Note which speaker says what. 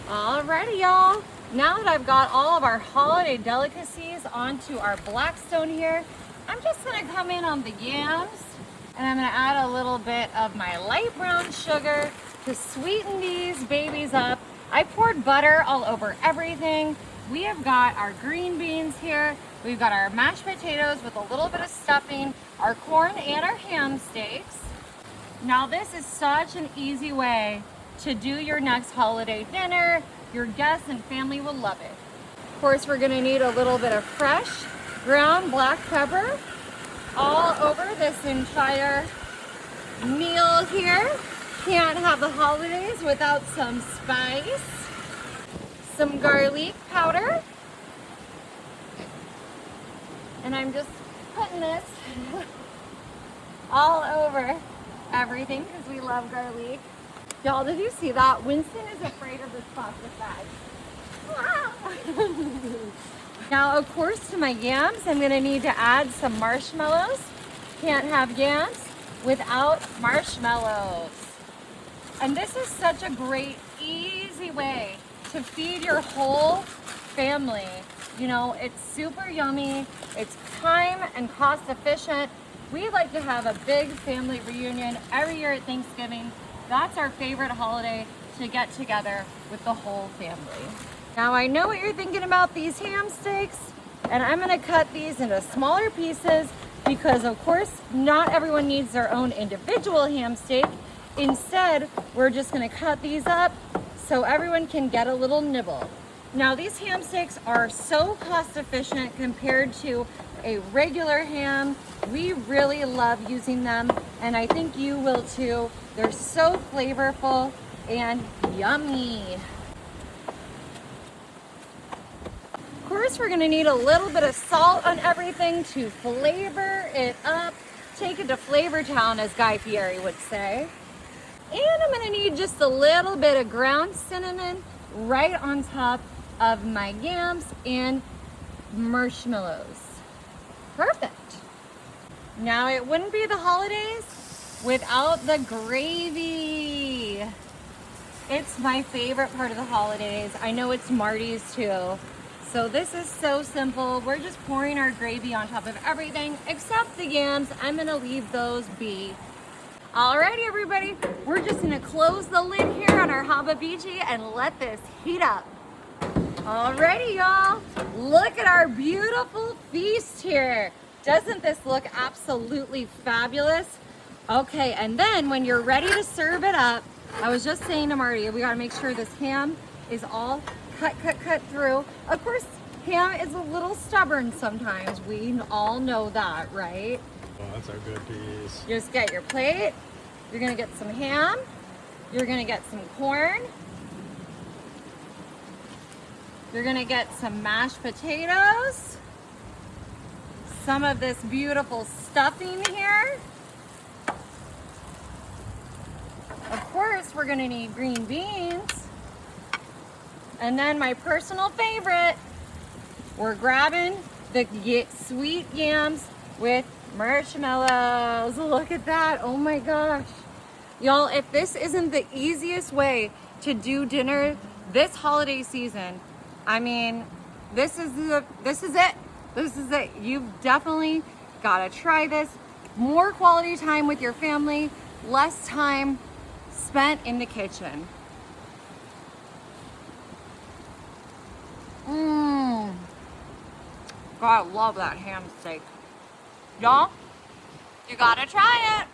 Speaker 1: Alrighty, y'all. Now that I've got all of our holiday delicacies onto our Blackstone here, I'm just gonna come in on the yams and I'm gonna add a little bit of my light brown sugar to sweeten these babies up. I poured butter all over everything. We have got our green beans here. We've got our mashed potatoes with a little bit of stuffing, our corn and our ham steaks. Now this is such an easy way to do your next holiday dinner. Your guests and family will love it. Of course, we're gonna need a little bit of fresh ground black pepper all over this entire meal here. Can't have the holidays without some spice. Some garlic powder. And I'm just putting this all over everything because we love garlic. Y'all, did you see that? Winston is afraid of this plastic bag. Now, of course, to my yams, I'm gonna need to add some marshmallows. Can't have yams without marshmallows. And this is such a great, easy way to feed your whole family. You know, it's super yummy, it's time and cost efficient. We like to have a big family reunion every year at Thanksgiving. That's our favorite holiday, to get together with the whole family. Now I know what you're thinking about these ham steaks, and I'm gonna cut these into smaller pieces because of course not everyone needs their own individual ham steak. Instead, we're just gonna cut these up so everyone can get a little nibble. Now these ham steaks are so cost efficient compared to a regular ham. We really love using them, and I think you will too. They're so flavorful and yummy. Of course, we're gonna need a little bit of salt on everything to flavor it up. Take it to Flavor Town, as Guy Fieri would say. And I'm gonna need just a little bit of ground cinnamon right on top of my yams and marshmallows. Perfect. Now it wouldn't be the holidays without the gravy. It's my favorite part of the holidays. I know it's Marty's too. So this is so simple. We're just pouring our gravy on top of everything except the yams. I'm gonna leave those be. Alrighty, everybody, we're just gonna close the lid here on our hababichi and let this heat up. Alrighty, y'all, look at our beautiful feast here. Doesn't this look absolutely fabulous? Okay, and then when you're ready to serve it up, I was just saying to Marty, we gotta make sure this ham is all cut through. Of course, ham is a little stubborn sometimes. We all know that, right?
Speaker 2: Oh, that's our good piece.
Speaker 1: Just get your plate. You're gonna get some ham. You're gonna get some corn. You're gonna get some mashed potatoes. Some of this beautiful stuffing here. Of course, we're gonna need green beans. And then my personal favorite, we're grabbing the sweet yams with marshmallows. Look at that. Oh my gosh. Y'all, if this isn't the easiest way to do dinner this holiday season, I mean, this is it. This is it. You've definitely got to try this. More quality time with your family, less time spent in the kitchen. God, I love that ham steak. Y'all, you gotta try it.